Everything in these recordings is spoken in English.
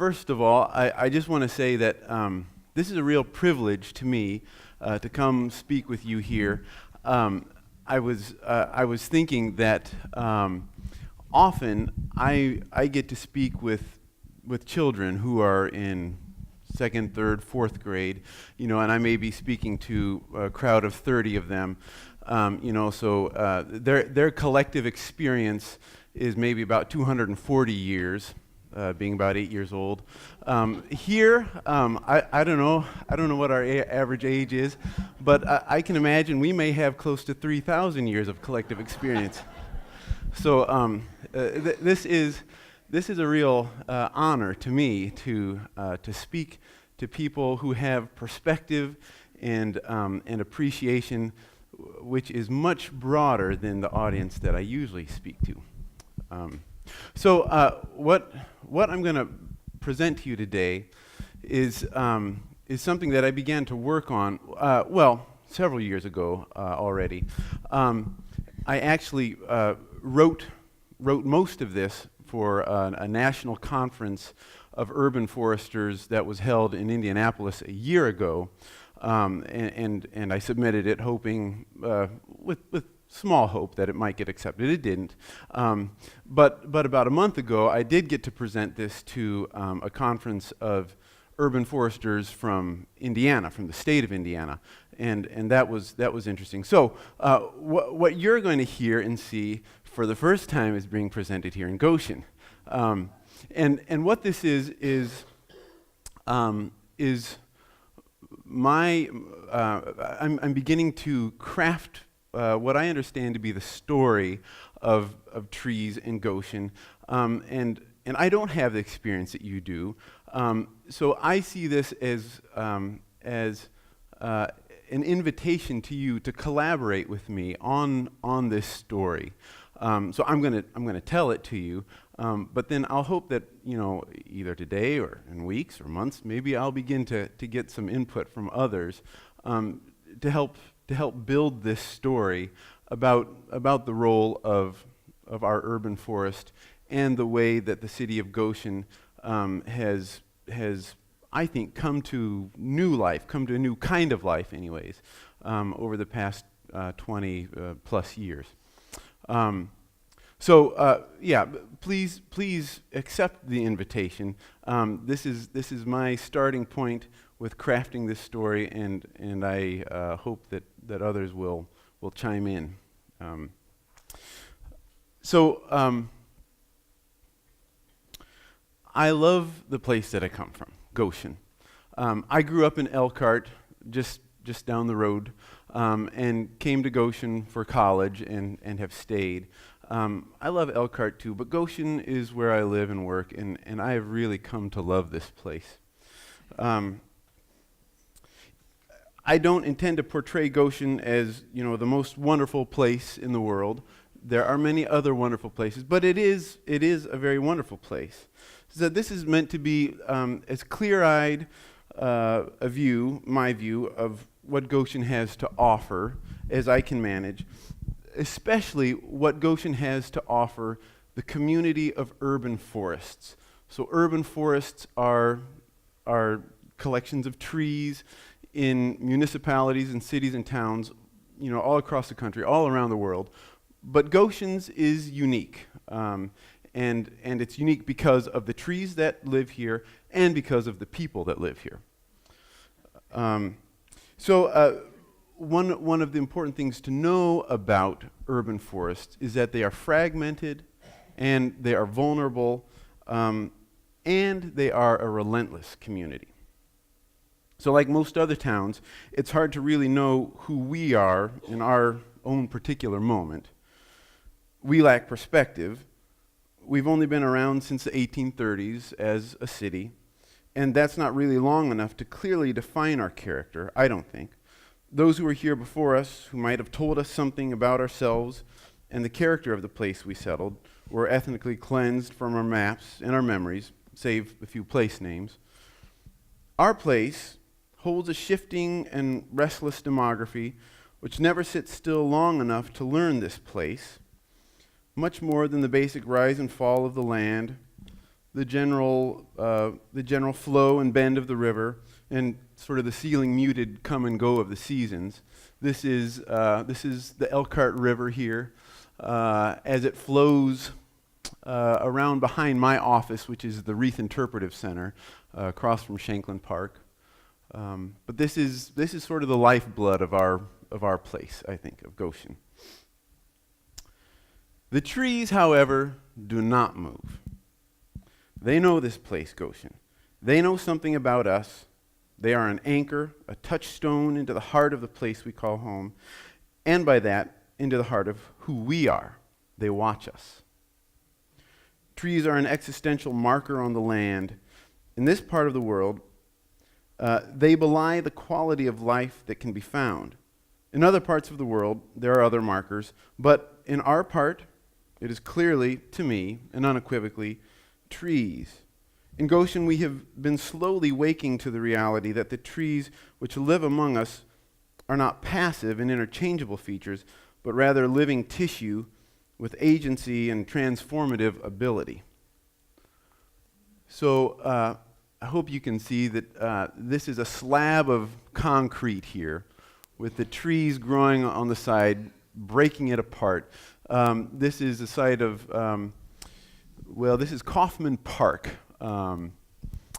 First of all, I just want to say that this is a real privilege to me to come speak with you here. I was thinking that often I get to speak with children who are in second, third, fourth grade, and I may be speaking to a crowd of 30 of them, so their collective experience is maybe about 240 years, being about 8 years old. Here, I don't know what our average age is, but I can imagine we may have close to 3,000 years of collective experience. So this is a real honor to me to speak to people who have perspective and appreciation, which is much broader than the audience that I usually speak to. So what I'm going to present to you today is something that I began to work on several years ago already. I actually wrote most of this for a national conference of urban foresters that was held in Indianapolis a year ago, and I submitted it hoping with small hope that it might get accepted. It didn't. But about a month ago, I did get to present this to a conference of urban foresters from Indiana, from the state of Indiana, and that was interesting. So what you're going to hear and see for the first time is being presented here in Goshen, and what this is my I'm beginning to craft what I understand to be the story of trees in Goshen, and I don't have the experience that you do, so I see this as an invitation to you to collaborate with me on this story. So I'm gonna tell it to you, but then I'll hope that either today or in weeks or months, maybe I'll begin to get some input from others to help build this story about the role of our urban forest and the way that the city of Goshen has I think come to new life, come to a new kind of life anyways, over the past 20 plus years. Please accept the invitation. This is my starting point with crafting this story, and I hope that others will chime in. I love the place that I come from, Goshen. I grew up in Elkhart, just down the road, and came to Goshen for college and have stayed. I love Elkhart too, but Goshen is where I live and work, and I have really come to love this place. I don't intend to portray Goshen as, the most wonderful place in the world. There are many other wonderful places, but it is a very wonderful place. So this is meant to be as clear-eyed my view of what Goshen has to offer as I can manage, especially what Goshen has to offer the community of urban forests. So urban forests are collections of trees in municipalities and cities and towns, all across the country, all around the world. But Goshen's is unique, and it's unique because of the trees that live here and because of the people that live here. One of the important things to know about urban forests is that they are fragmented, and they are vulnerable, and they are a relentless community. So like most other towns, it's hard to really know who we are in our own particular moment. We lack perspective. We've only been around since the 1830s as a city, and that's not really long enough to clearly define our character, I don't think. Those who were here before us, who might have told us something about ourselves and the character of the place we settled, were ethnically cleansed from our maps and our memories, save a few place names. Our place holds a shifting and restless demography which never sits still long enough to learn this place, much more than the basic rise and fall of the land, the general flow and bend of the river, and sort of the ceiling muted come and go of the seasons. This is the Elkhart River here as it flows around behind my office, which is the Wreath Interpretive Center, across from Shanklin Park. But this is sort of the lifeblood of our place, I think, of Goshen. The trees, however, do not move. They know this place, Goshen. They know something about us. They are an anchor, a touchstone into the heart of the place we call home, and by that, into the heart of who we are. They watch us. Trees are an existential marker on the land. In this part of the world, they belie the quality of life that can be found. In other parts of the world, there are other markers, but in our part, it is clearly, to me, and unequivocally, trees. In Goshen, we have been slowly waking to the reality that the trees which live among us are not passive and interchangeable features, but rather living tissue with agency and transformative ability. So I hope you can see that this is a slab of concrete here with the trees growing on the side, breaking it apart. This is the site of, this is Kaufman Park,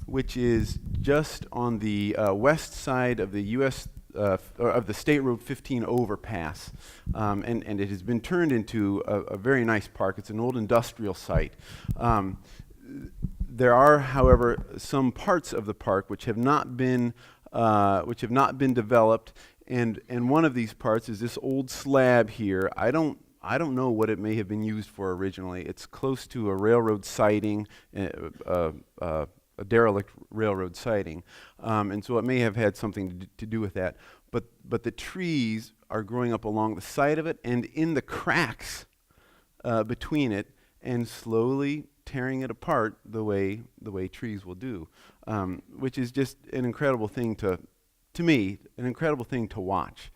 which is just on the west side of the U.S. Of the State Road 15 overpass, and it has been turned into a very nice park. It's an old industrial site. There are, however, some parts of the park which have not been developed, and one of these parts is this old slab here. I don't know what it may have been used for originally. It's close to a railroad siding, a derelict railroad siding, and so it may have had something to do with that. But the trees are growing up along the side of it and in the cracks between it, and slowly tearing it apart the way trees will do, which is just an incredible thing to me, an incredible thing to watch.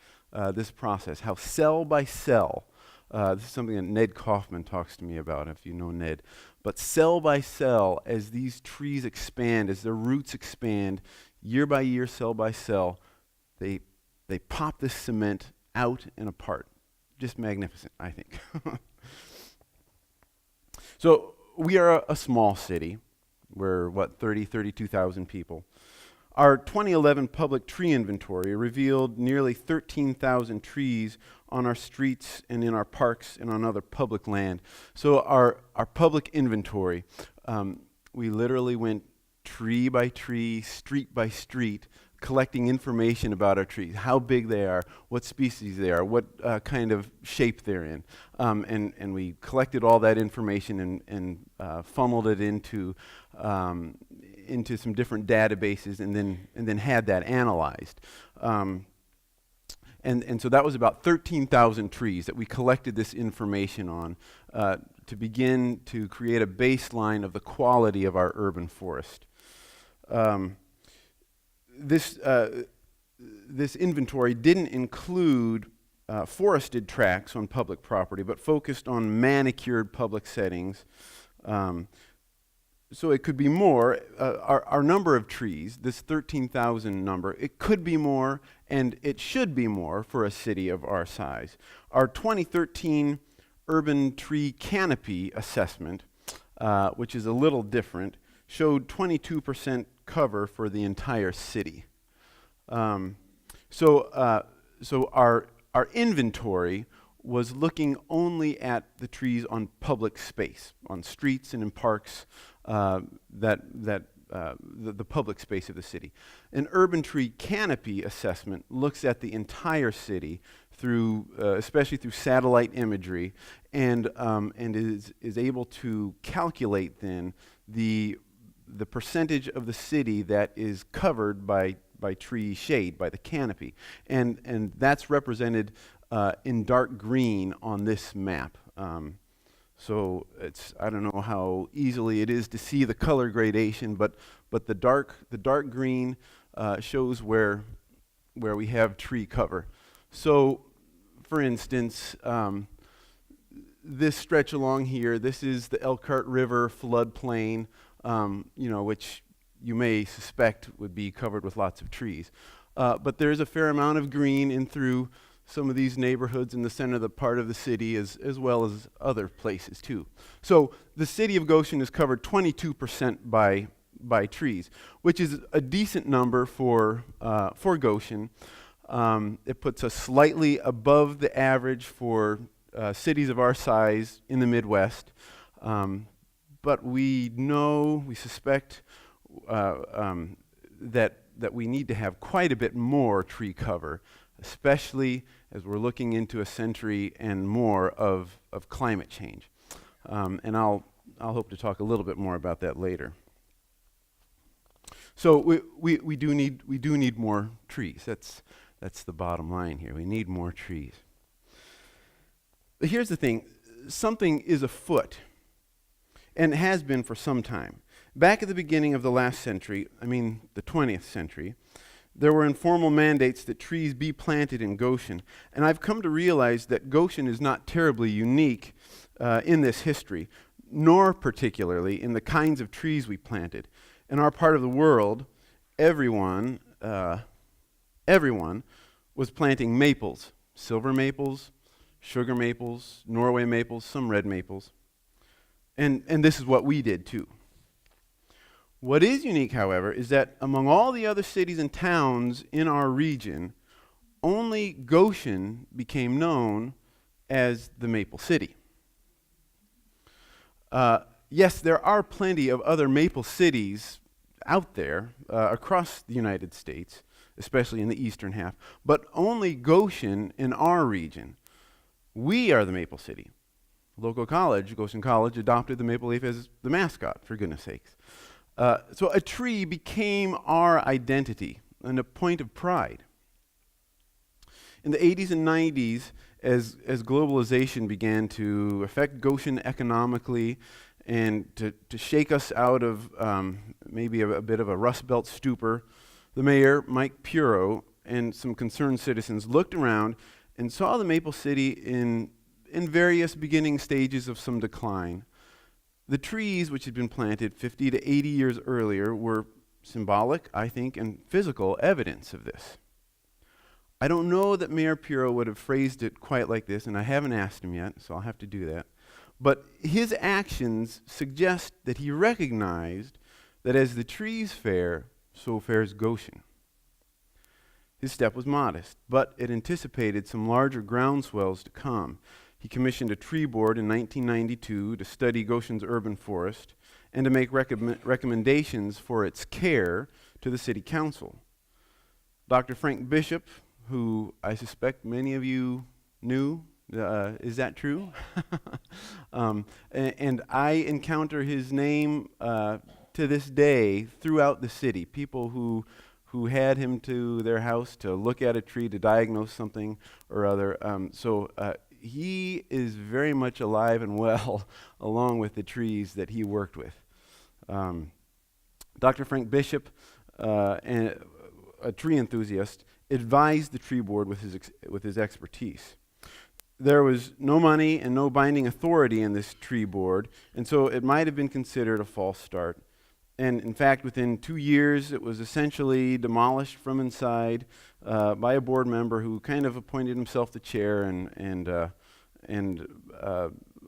This process, how cell by cell. This is something that Ned Kaufman talks to me about, if you know Ned. But cell by cell, as these trees expand, as their roots expand, year by year, cell by cell, they pop this cement out and apart. Just magnificent, I think. So we are a small city. We're, 32,000 people. Our 2011 public tree inventory revealed nearly 13,000 trees on our streets and in our parks and on other public land. So our public inventory, we literally went tree by tree, street by street, collecting information about our trees, how big they are, what species they are, what kind of shape they're in. And we collected all that information and funneled it into some different databases, and then had that analyzed. And so that was about 13,000 trees that we collected this information on to begin to create a baseline of the quality of our urban forest. This inventory didn't include forested tracts on public property, but focused on manicured public settings. So it could be more. Our number of trees, this 13,000 number, it could be more, and it should be more for a city of our size. Our 2013 urban tree canopy assessment, which is a little different, showed 22% cover for the entire city. So our inventory was looking only at the trees on public space, on streets and in parks, the public space of the city. An urban tree canopy assessment looks at the entire city through, especially through satellite imagery, and is able to calculate then the percentage of the city that is covered by tree shade, by the canopy, and that's represented in dark green on this map. So I don't know how easily it is to see the color gradation, but the dark green shows where we have tree cover. So, for instance, this stretch along here, this is the Elkhart River floodplain. which you may suspect would be covered with lots of trees. But there's a fair amount of green in through some of these neighborhoods in the center of the part of the city as well as other places too. So the city of Goshen is covered 22% by trees, which is a decent number for Goshen. It puts us slightly above the average for cities of our size in the Midwest. But we suspect that we need to have quite a bit more tree cover, especially as we're looking into a century and more of climate change. And I'll hope to talk a little bit more about that later. So we do need more trees. That's the bottom line here. We need more trees. But here's the thing. Something is afoot, and has been for some time. Back at the beginning of the last century, the 20th century, there were informal mandates that trees be planted in Goshen. And I've come to realize that Goshen is not terribly unique in this history, nor particularly in the kinds of trees we planted. In our part of the world, everyone was planting maples, silver maples, sugar maples, Norway maples, some red maples. And this is what we did too. What is unique, however, is that among all the other cities and towns in our region, only Goshen became known as the Maple City. Yes, there are plenty of other maple cities out there across the United States, especially in the eastern half, but only Goshen in our region. We are the Maple City. Local college, Goshen College, adopted the maple leaf as the mascot, for goodness sakes. So a tree became our identity and a point of pride. In the 80s and 90s, as globalization began to affect Goshen economically and to shake us out of maybe a bit of a Rust Belt stupor, the mayor, Mike Puro, and some concerned citizens looked around and saw the Maple City in various beginning stages of some decline. The trees, which had been planted 50 to 80 years earlier, were symbolic, I think, and physical evidence of this. I don't know that Mayor Puro would have phrased it quite like this, and I haven't asked him yet, so I'll have to do that. But his actions suggest that he recognized that as the trees fare, so fares Goshen. His step was modest, but it anticipated some larger groundswells to come. He commissioned a tree board in 1992 to study Goshen's urban forest and to make recommendations for its care to the city council. Dr. Frank Bishop, who I suspect many of you knew, is that true? And I encounter his name to this day throughout the city. People who had him to their house to look at a tree to diagnose something or other. So he is very much alive and well along with the trees that he worked with. Dr. Frank Bishop, a tree enthusiast, advised the tree board with his expertise. There was no money and no binding authority in this tree board, and so it might have been considered a false start. And in fact, within 2 years, it was essentially demolished from inside by a board member who kind of appointed himself the chair and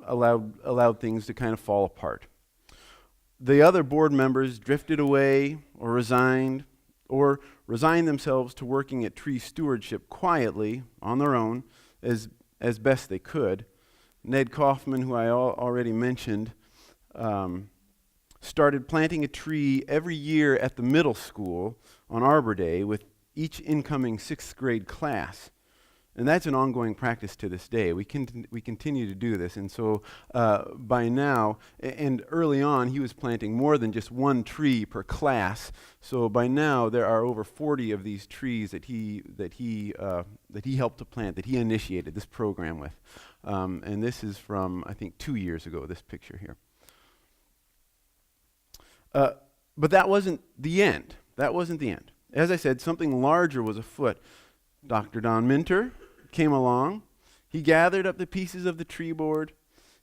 allowed things to kind of fall apart. The other board members drifted away or resigned themselves to working at tree stewardship quietly on their own as best they could. Ned Kaufman, who I already mentioned, started planting a tree every year at the middle school on Arbor Day with each incoming 6th grade class. And that's an ongoing practice to this day. We continue to do this. And so by now, and early on, he was planting more than just one tree per class. So by now, there are over 40 of these trees that he helped to plant, that he initiated this program with. And this is from, I think, 2 years ago, this picture here. But that wasn't the end. As I said, something larger was afoot. Dr. Don Minter came along. He gathered up the pieces of the tree board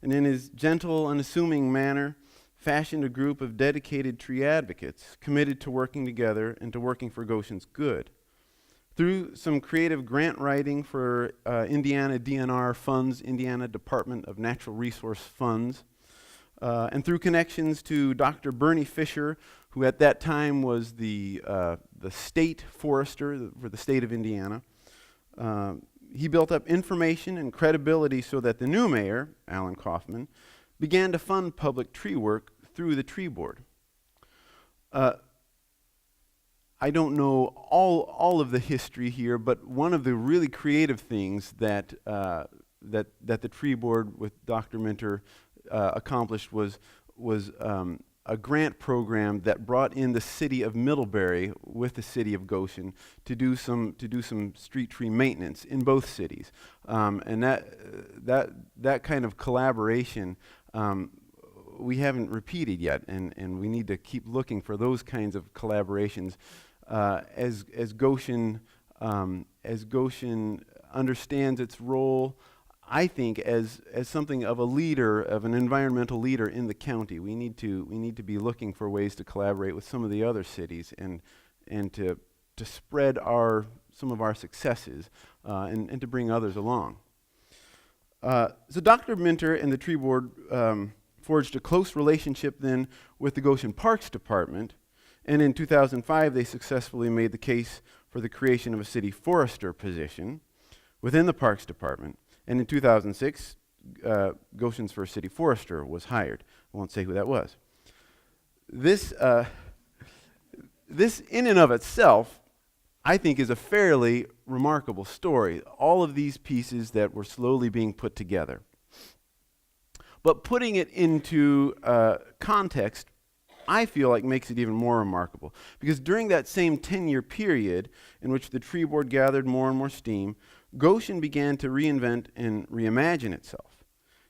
and in his gentle, unassuming manner, fashioned a group of dedicated tree advocates committed to working together and to working for Goshen's good. Through some creative grant writing for Indiana DNR funds, Indiana Department of Natural Resource Funds, and through connections to Dr. Bernie Fisher, who at that time was the state forester for the state of Indiana, he built up information and credibility so that the new mayor, Alan Kaufman, began to fund public tree work through the tree board. I don't know all of the history here, but one of the really creative things that the tree board with Dr. Minter accomplished was a grant program that brought in the city of Middlebury with the city of Goshen to do some street tree maintenance in both cities, and that kind of collaboration we haven't repeated yet, and we need to keep looking for those kinds of collaborations as Goshen understands its role. I think as something of a leader, of an environmental leader in the county, we need to be looking for ways to collaborate with some of the other cities and to spread some of our successes and to bring others along. So Dr. Minter and the tree board forged a close relationship then with the Goshen Parks Department, and in 2005 they successfully made the case for the creation of a city forester position within the Parks Department. And in 2006, Goshen's first city forester was hired. I won't say who that was. This in and of itself, I think, is a fairly remarkable story. All of these pieces that were slowly being put together. But putting it into context, I feel like makes it even more remarkable. Because during that same 10-year period in which the tree board gathered more and more steam, Goshen began to reinvent and reimagine itself.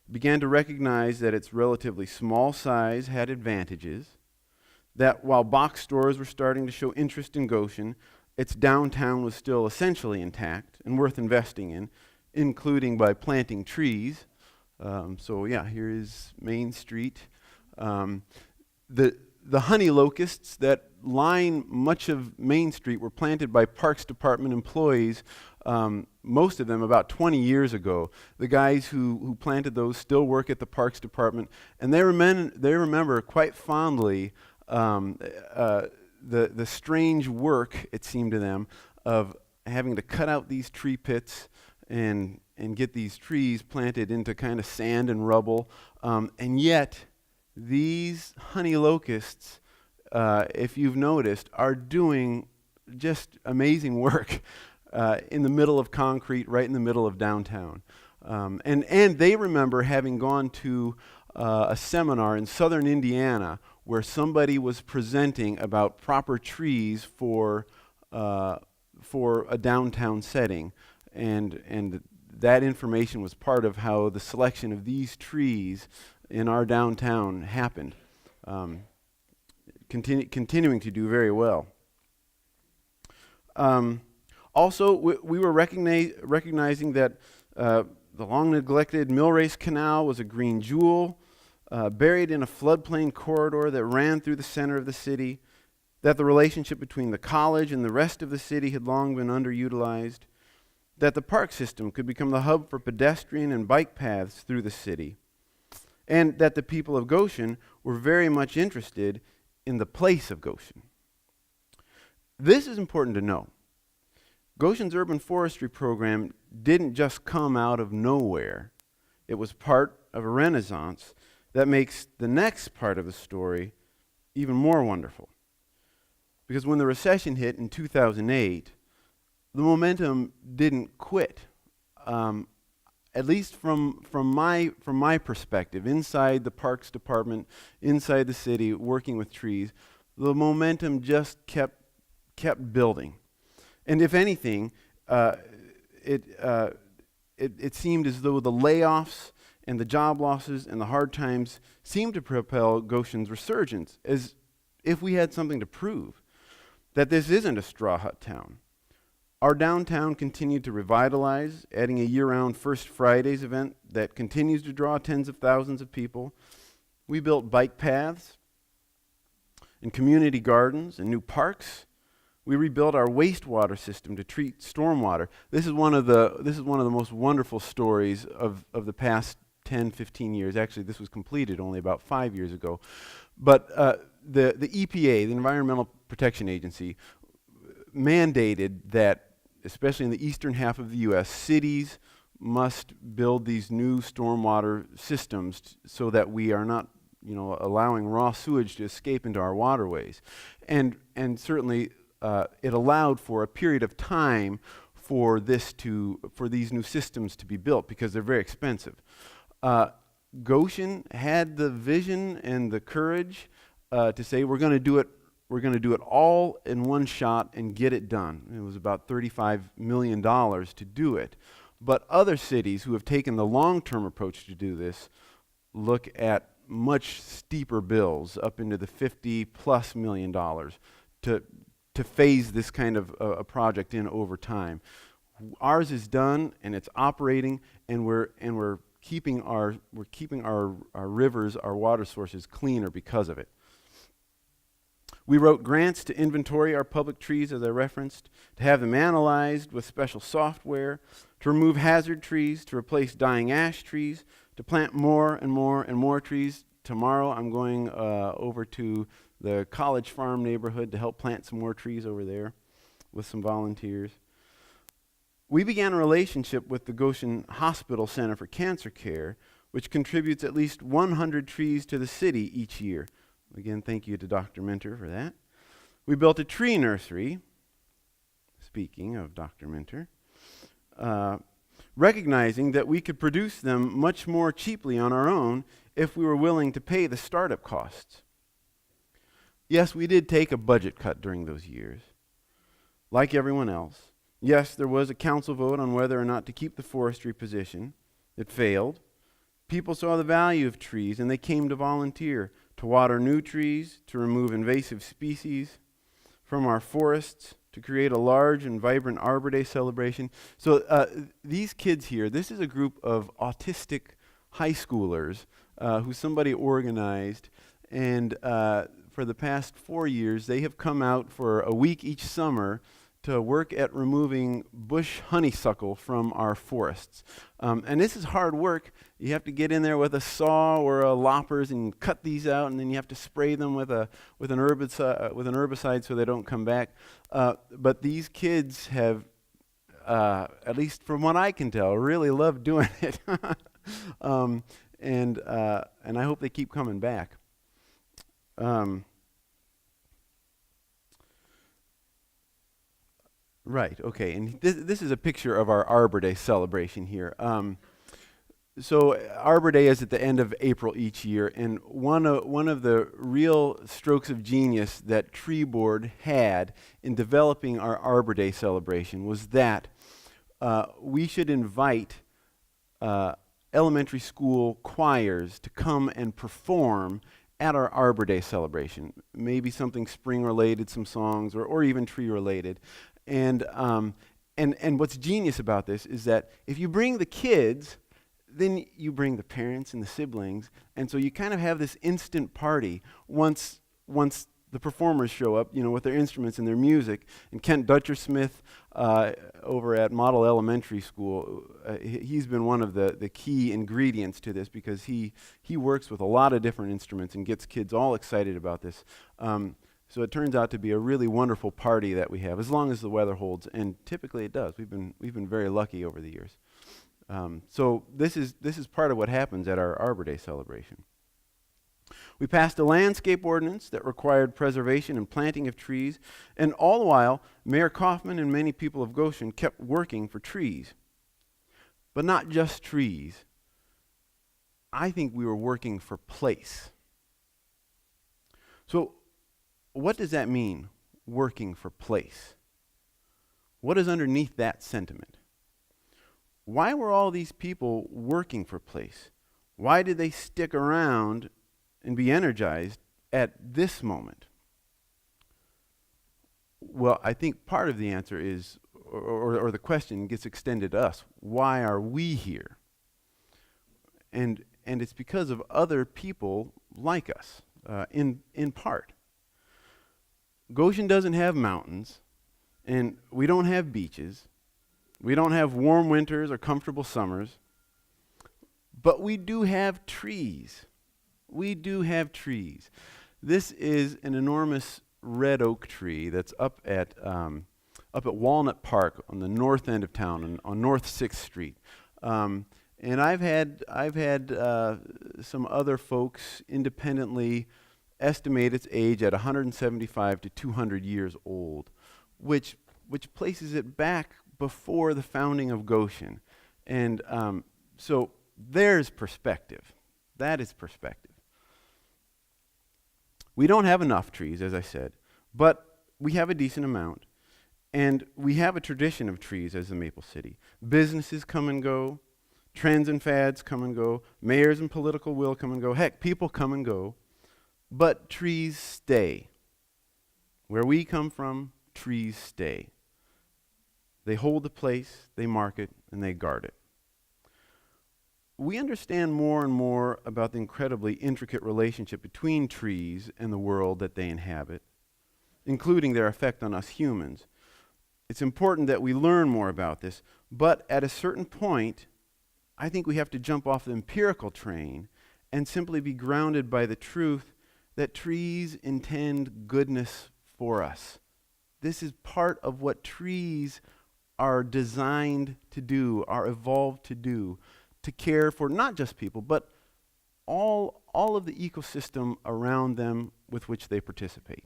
It began to recognize that its relatively small size had advantages, that while box stores were starting to show interest in Goshen, its downtown was still essentially intact and worth investing in, including by planting trees. So yeah, here is Main Street. The honey locusts that line much of Main Street were planted by Parks Department employees, most of them about 20 years ago. The guys who planted those still work at the Parks Department, and they remember quite fondly the strange work, it seemed to them, of having to cut out these tree pits and get these trees planted into kind of sand and rubble, and yet these honey locusts, if you've noticed, are doing just amazing work in the middle of concrete, right in the middle of downtown. And they remember having gone to a seminar in southern Indiana where somebody was presenting about proper trees for a downtown setting, and that information was part of how the selection of these trees in our downtown happened, continuing to do very well. Also, we were recognizing that the long-neglected Millrace Canal was a green jewel, buried in a floodplain corridor that ran through the center of the city, that the relationship between the college and the rest of the city had long been underutilized, that the park system could become the hub for pedestrian and bike paths through the city, and that the people of Goshen were very much interested in the place of Goshen. This is important to know. Goshen's urban forestry program didn't just come out of nowhere. It was part of a renaissance that makes the next part of the story even more wonderful. Because when the recession hit in 2008, the momentum didn't quit. At least from my perspective, inside the Parks Department, inside the city, working with trees, the momentum just kept building. And if anything, it seemed as though the layoffs and the job losses and the hard times seemed to propel Goshen's resurgence, as if we had something to prove that this isn't a straw hut town. Our downtown continued to revitalize, adding a year-round First Fridays event that continues to draw tens of thousands of people. We built bike paths and community gardens and new parks. We rebuilt our wastewater system to treat stormwater. This is one of the most wonderful stories of the past 10, 15 years. Actually, this was completed only about 5 years ago. But the EPA, the Environmental Protection Agency, mandated that, especially in the eastern half of the U.S., cities must build these new stormwater systems so that we are not, allowing raw sewage to escape into our waterways. And certainly it allowed for a period of time for these new systems to be built because they're very expensive. Goshen had the vision and the courage to say we're going to do it all in one shot and get it done. It was about $35 million to do it. But other cities who have taken the long-term approach to do this look at much steeper bills, up into the $50+ million, to phase this kind of a project in over time. Ours is done and it's operating, and we're keeping our rivers, our water sources cleaner because of it. We wrote grants to inventory our public trees, as I referenced, to have them analyzed with special software, to remove hazard trees, to replace dying ash trees, to plant more and more and more trees. Tomorrow I'm going over to the College Farm neighborhood to help plant some more trees over there with some volunteers. We began a relationship with the Goshen Hospital Center for Cancer Care, which contributes at least 100 trees to the city each year. Again, thank you to Dr. Minter for that. We built a tree nursery, speaking of Dr. Minter, recognizing that we could produce them much more cheaply on our own if we were willing to pay the startup costs. Yes, we did take a budget cut during those years, like everyone else. Yes, there was a council vote on whether or not to keep the forestry position. It failed. People saw the value of trees, and they came to volunteer to water new trees, to remove invasive species from our forests, to create a large and vibrant Arbor Day celebration. So these kids here, this is a group of autistic high schoolers who somebody organized, and for the past 4 years, they have come out for a week each summer to work at removing bush honeysuckle from our forests. And this is hard work. You have to get in there with a saw or a loppers and cut these out, and then you have to spray them with an herbicide so they don't come back. But these kids have, at least from what I can tell, really loved doing it. And I hope they keep coming back. Right, okay, and this is a picture of our Arbor Day celebration here. So Arbor Day is at the end of April each year, and one of the real strokes of genius that Tree Board had in developing our Arbor Day celebration was that we should invite elementary school choirs to come and perform at our Arbor Day celebration. Maybe something spring-related, some songs, or even tree-related. And what's genius about this is that if you bring the kids, then you bring the parents and the siblings, and so you kind of have this instant party once the performers show up, with their instruments and their music. And Kent Dutcher-Smith over at Model Elementary School, he's been one of the key ingredients to this because he works with a lot of different instruments and gets kids all excited about this. So it turns out to be a really wonderful party that we have, as long as the weather holds, and typically it does. We've been very lucky over the years. So this is part of what happens at our Arbor Day celebration. We passed a landscape ordinance that required preservation and planting of trees, and all the while, Mayor Kaufman and many people of Goshen kept working for trees. But not just trees. I think we were working for place. So what does that mean, working for place? What is underneath that sentiment? Why were all these people working for place? Why did they stick around and be energized at this moment? Well, I think part of the answer is, or the question gets extended to us, why are we here? And it's because of other people like us, in part. Goshen doesn't have mountains, and we don't have beaches. We don't have warm winters or comfortable summers, but we do have trees. We do have trees. This is an enormous red oak tree that's up at Walnut Park on the north end of town, on North 6th Street. And I've had some other folks independently estimate its age at 175 to 200 years old, which places it back before the founding of Goshen. And so there's perspective. That is perspective. We don't have enough trees, as I said, but we have a decent amount. And we have a tradition of trees as the Maple City. Businesses come and go. Trends and fads come and go. Mayors and political will come and go. Heck, people come and go. But trees stay. Where we come from, trees stay. They hold the place, they mark it, and they guard it. We understand more and more about the incredibly intricate relationship between trees and the world that they inhabit, including their effect on us humans. It's important that we learn more about this, but at a certain point, I think we have to jump off the empirical train and simply be grounded by the truth that trees intend goodness for us. This is part of what trees are designed to do, are evolved to do, to care for not just people, but all of the ecosystem around them with which they participate.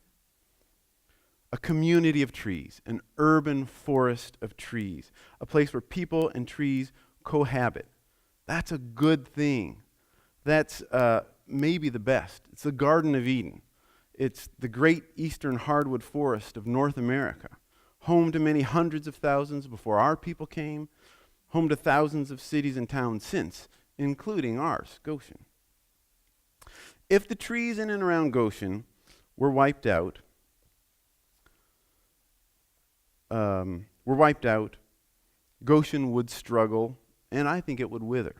A community of trees, an urban forest of trees, a place where people and trees cohabit. That's a good thing. That's maybe the best. It's the Garden of Eden. It's the great eastern hardwood forest of North America, home to many hundreds of thousands before our people came, home to thousands of cities and towns since, including ours, Goshen. If the trees in and around Goshen were wiped out, Goshen would struggle, and I think it would wither.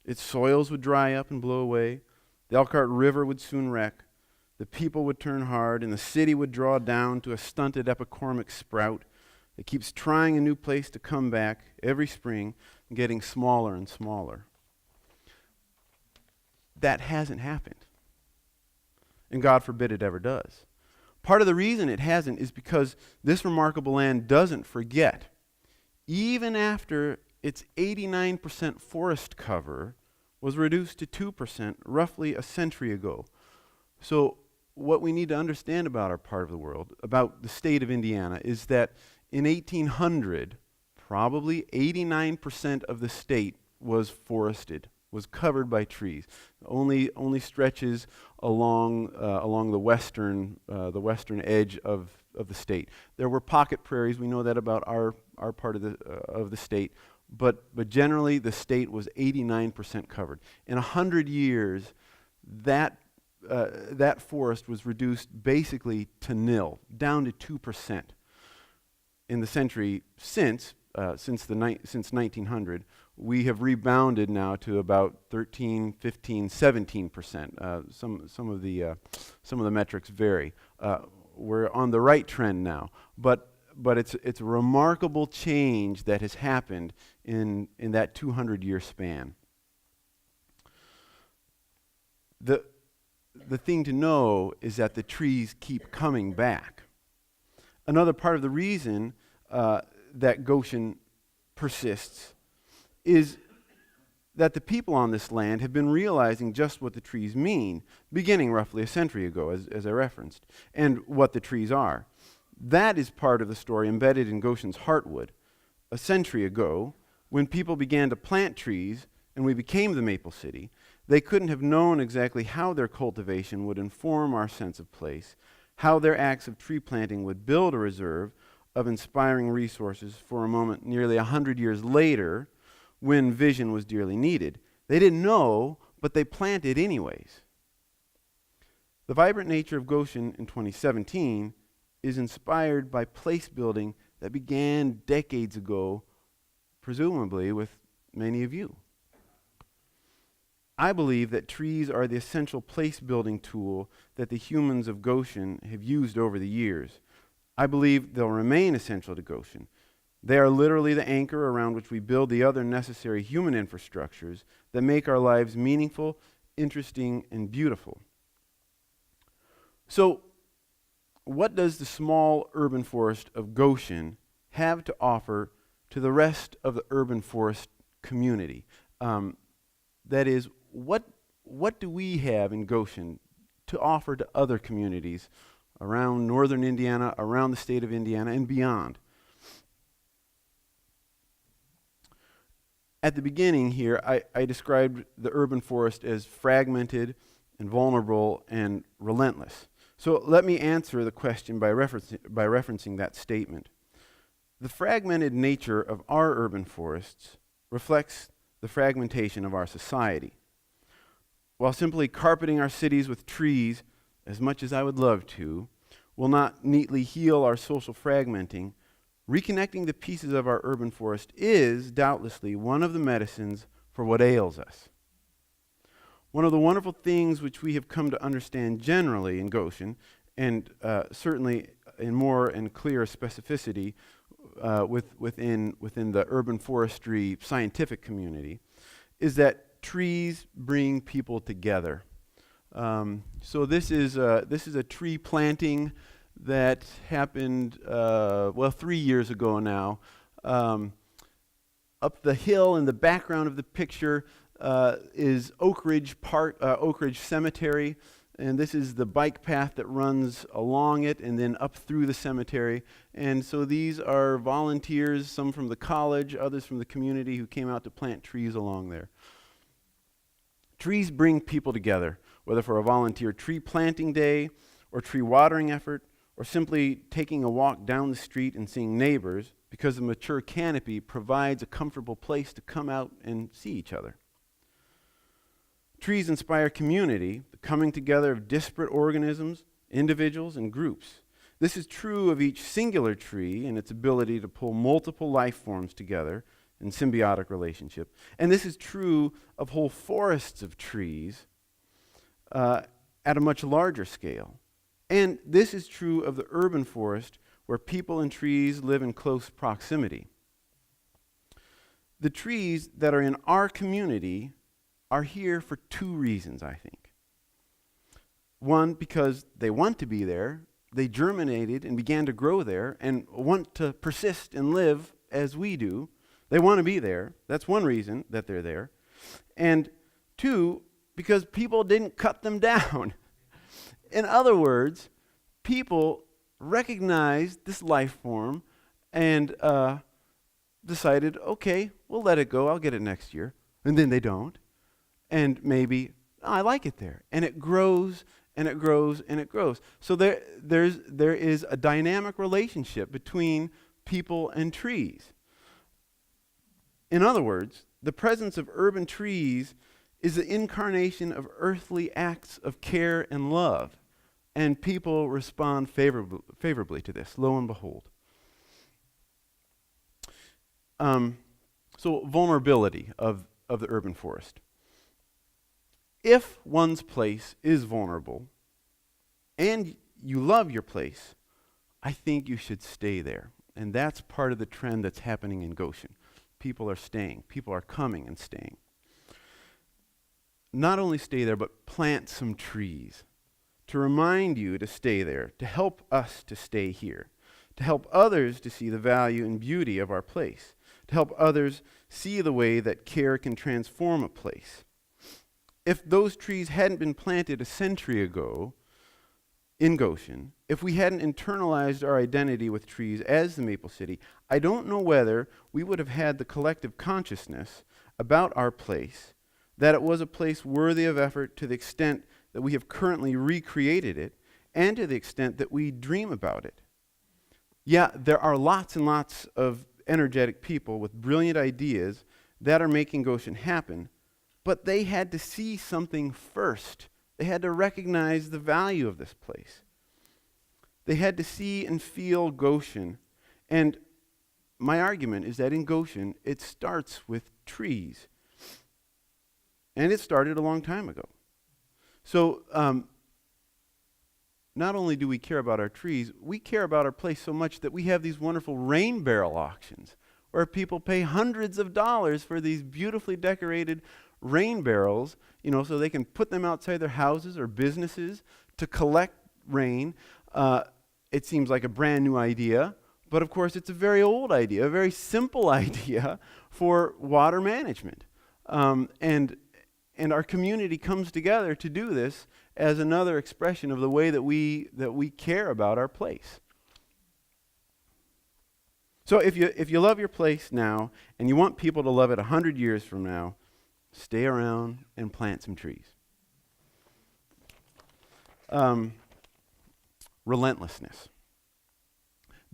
Its soils would dry up and blow away. The Elkhart River would soon wreck. The people would turn hard, and the city would draw down to a stunted epicormic sprout that keeps trying a new place to come back every spring and getting smaller and smaller. That hasn't happened. And God forbid it ever does. Part of the reason it hasn't is because this remarkable land doesn't forget. Even after its 89% forest cover was reduced to 2% roughly a century ago. So what we need to understand about our part of the world, about the state of Indiana, is that in 1800, probably 89% of the state was forested, was covered by trees. Only stretches along the western edge of the state. There were pocket prairies. We know that about our part of the state, but generally the state was 89% covered. In 100 years, that forest was reduced basically to nil, down to 2%. In the century since 1900, we have rebounded now to about 13, 15, 17%. Some of the metrics vary. We're on the right trend now, but it's a remarkable change that has happened in that 200-year span. The thing to know is that the trees keep coming back. Another part of the reason that Goshen persists is that the people on this land have been realizing just what the trees mean, beginning roughly a century ago, as I referenced, and what the trees are. That is part of the story embedded in Goshen's heartwood. A century ago, when people began to plant trees and we became the Maple City, they couldn't have known exactly how their cultivation would inform our sense of place, how their acts of tree planting would build a reserve of inspiring resources for a moment nearly 100 years later when vision was dearly needed. They didn't know, but they planted anyways. The vibrant nature of Goshen in 2017 is inspired by place building that began decades ago, presumably with many of you. I believe that trees are the essential place-building tool that the humans of Goshen have used over the years. I believe they'll remain essential to Goshen. They are literally the anchor around which we build the other necessary human infrastructures that make our lives meaningful, interesting, and beautiful. So, what does the small urban forest of Goshen have to offer to the rest of the urban forest community? That is, what do we have in Goshen to offer to other communities around northern Indiana, around the state of Indiana, and beyond? At the beginning here, I described the urban forest as fragmented and vulnerable and relentless. So let me answer the question by referencing that statement. The fragmented nature of our urban forests reflects the fragmentation of our society. While simply carpeting our cities with trees, as much as I would love to, will not neatly heal our social fragmenting, reconnecting the pieces of our urban forest is doubtlessly one of the medicines for what ails us. One of the wonderful things which we have come to understand generally in Goshen, and certainly in more and clearer specificity within the urban forestry scientific community, is that trees bring people together. So this is a tree planting that happened 3 years ago now. Up the hill in the background of the picture is Oak Ridge Cemetery, and this is the bike path that runs along it and then up through the cemetery. And so these are volunteers, some from the college, others from the community, who came out to plant trees along there. Trees bring people together, whether for a volunteer tree planting day or tree watering effort, or simply taking a walk down the street and seeing neighbors, because the mature canopy provides a comfortable place to come out and see each other. Trees inspire community, the coming together of disparate organisms, individuals, and groups. This is true of each singular tree and its ability to pull multiple life forms together in symbiotic relationship. And this is true of whole forests of trees at a much larger scale. And this is true of the urban forest, where people and trees live in close proximity. The trees that are in our community are here for two reasons, I think. One, because they want to be there. They germinated and began to grow there and want to persist and live as we do. They want to be there. That's one reason that they're there. And two, because people didn't cut them down. In other words, people recognized this life form and decided, okay, we'll let it go. I'll get it next year. And then they don't. And maybe, I like it there. And it grows, and it grows, and it grows. So there is a dynamic relationship between people and trees. In other words, the presence of urban trees is the incarnation of earthly acts of care and love. And people respond favorably to this, lo and behold. So vulnerability of the urban forest. If one's place is vulnerable and you love your place, I think you should stay there. And that's part of the trend that's happening in Goshen. People are staying. People are coming and staying. Not only stay there, but plant some trees to remind you to stay there, to help us to stay here, to help others to see the value and beauty of our place, to help others see the way that care can transform a place. If those trees hadn't been planted a century ago in Goshen, if we hadn't internalized our identity with trees as the Maple City, I don't know whether we would have had the collective consciousness about our place, that it was a place worthy of effort to the extent that we have currently recreated it, and to the extent that we dream about it. Yeah, there are lots and lots of energetic people with brilliant ideas that are making Goshen happen, but they had to see something first. They had to recognize the value of this place. They had to see and feel Goshen. And my argument is that in Goshen, it starts with trees. And it started a long time ago. So not only do we care about our trees, we care about our place so much that we have these wonderful rain barrel auctions where people pay hundreds of dollars for these beautifully decorated rain barrels, so they can put them outside their houses or businesses to collect rain. It seems like a brand new idea, but of course it's a very old idea, a very simple idea for water management. And our community comes together to do this as another expression of the way that we care about our place. So if you love your place now and you want people to love it 100 years from now, stay around and plant some trees. Relentlessness.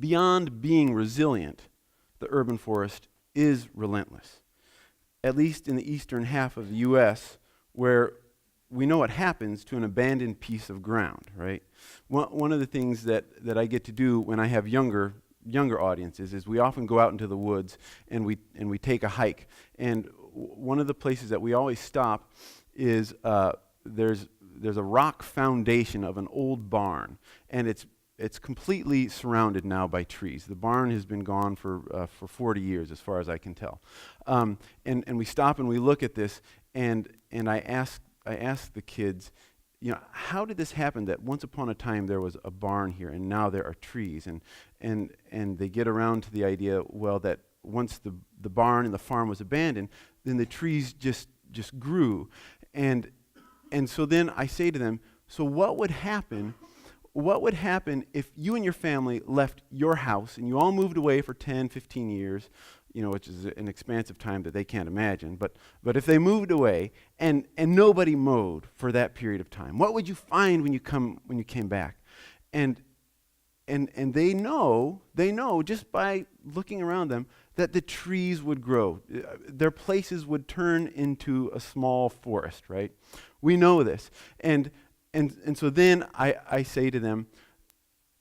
Beyond being resilient, the urban forest is relentless. At least in the eastern half of the U.S., where we know what happens to an abandoned piece of ground, right? One of the things that I get to do when I have younger audiences is we often go out into the woods and we take a hike. And one of the places that we always stop is there's a rock foundation of an old barn, and it's completely surrounded now by trees. The barn has been gone for 40 years, as far as I can tell. And we stop and we look at this, and I ask the kids, how did this happen that once upon a time there was a barn here and now there are trees? And they get around to the idea, well, that once the barn and the farm was abandoned, then the trees just grew. And so then I say to them, so what would happen if you and your family left your house and you all moved away for 10, 15 years, which is an expansive time that they can't imagine, but if they moved away and nobody mowed for that period of time, what would you find when you came back? And they know just by looking around them that the trees would grow. Their places would turn into a small forest, right? We know this. And so then I say to them,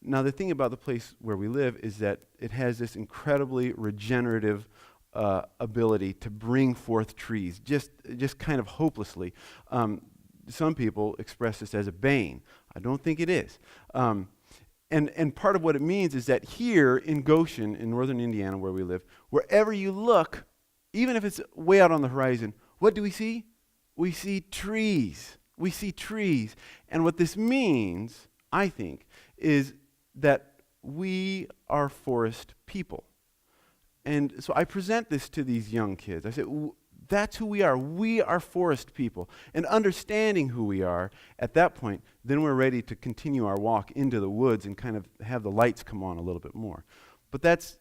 now the thing about the place where we live is that it has this incredibly regenerative ability to bring forth trees, just kind of hopelessly. Some people express this as a bane. I don't think it is. And part of what it means is that here in Goshen, in northern Indiana where we live, wherever you look, even if it's way out on the horizon, what do we see? We see trees. We see trees. And what this means, I think, is that we are forest people. And so I present this to these young kids. I say, that's who we are. We are forest people. And understanding who we are, at that point, then we're ready to continue our walk into the woods and kind of have the lights come on a little bit more. But that's,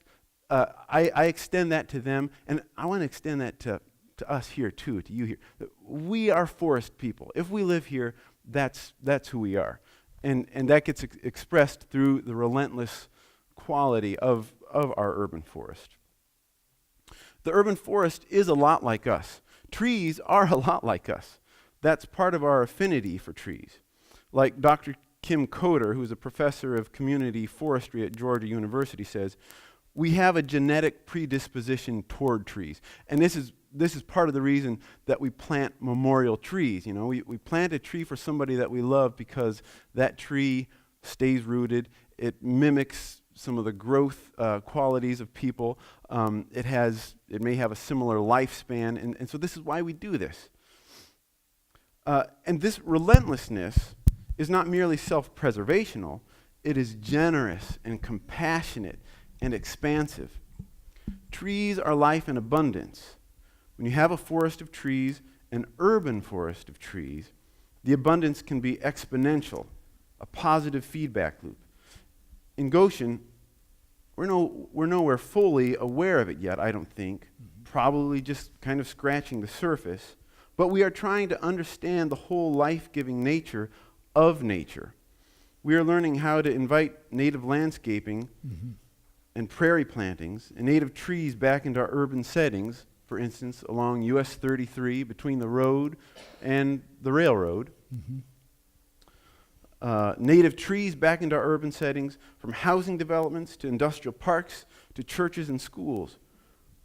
I extend that to them, and I want to extend that to us here too, to you here. We are forest people. If we live here, that's who we are. And that gets expressed through the relentless quality of our urban forest. The urban forest is a lot like us. Trees are a lot like us. That's part of our affinity for trees. Like Dr. Kim Coder, who's a professor of community forestry at Georgia University, says, we have a genetic predisposition toward trees. And this is part of the reason that we plant memorial trees. We plant a tree for somebody that we love because that tree stays rooted. It mimics some of the growth qualities of people. It may have a similar lifespan, and so this is why we do this. And this relentlessness is not merely self-preservational, it is generous and compassionate and expansive. Trees are life in abundance. When you have a forest of trees, an urban forest of trees, the abundance can be exponential, a positive feedback loop. In Goshen, we're nowhere fully aware of it yet, I don't think. Probably just kind of scratching the surface. But we are trying to understand the whole life-giving nature of nature. We are learning how to invite native landscaping and prairie plantings and native trees back into our urban settings, for instance, along US 33 between the road and the railroad. Native trees back into our urban settings, from housing developments to industrial parks to churches and schools.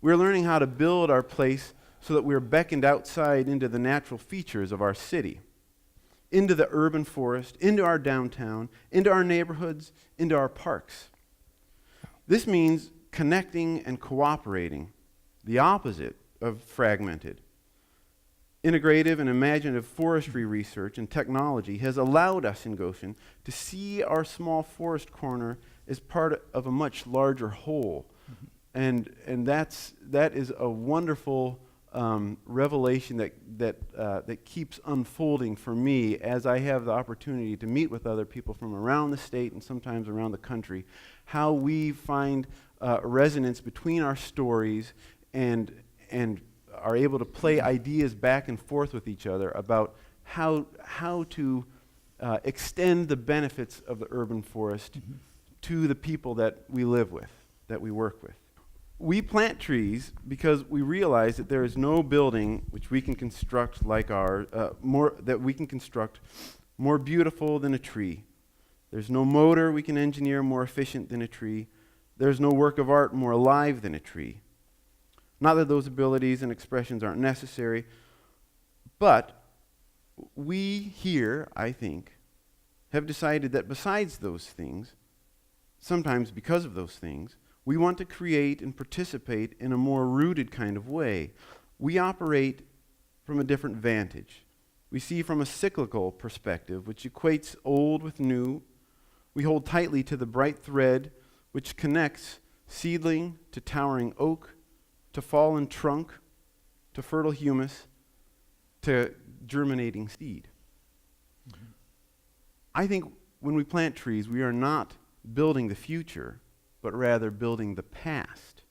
We're learning how to build our place so that we're beckoned outside into the natural features of our city, into the urban forest, into our downtown, into our neighborhoods, into our parks. This means connecting and cooperating, the opposite of fragmented. Integrative and imaginative forestry research and technology has allowed us in Goshen to see our small forest corner as part of a much larger whole. And that is a wonderful revelation that keeps unfolding for me as I have the opportunity to meet with other people from around the state and sometimes around the country, how we find resonance between our stories and are able to play ideas back and forth with each other about how to extend the benefits of the urban forest to the people that we live with, that we work with. We plant trees because we realize that there is no building which we can construct like ours, more beautiful than a tree. There's no motor we can engineer more efficient than a tree. There's no work of art more alive than a tree. Not that those abilities and expressions aren't necessary, but we here, I think, have decided that besides those things, sometimes because of those things, we want to create and participate in a more rooted kind of way. We operate from a different vantage. We see from a cyclical perspective, which equates old with new. We hold tightly to the bright thread which connects seedling to towering oak, to fallen trunk, to fertile humus, to germinating seed. I think when we plant trees, we are not building the future, but rather building the past.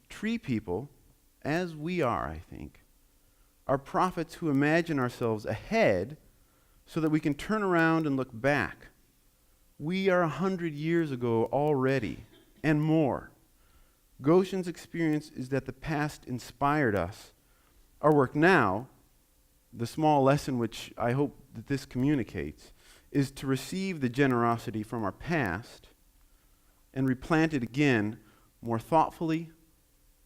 Tree people, as we are, I think, are prophets who imagine ourselves ahead so that we can turn around and look back. We are 100 years ago already, and more. Goshen's experience is that the past inspired us. Our work now, the small lesson which I hope that this communicates, is to receive the generosity from our past and replant it again more thoughtfully,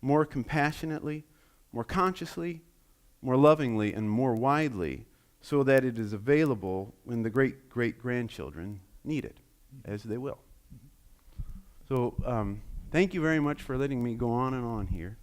more compassionately, more consciously, more lovingly, and more widely, so that it is available when the great-great-grandchildren need it, as they will. So thank you very much for letting me go on and on here.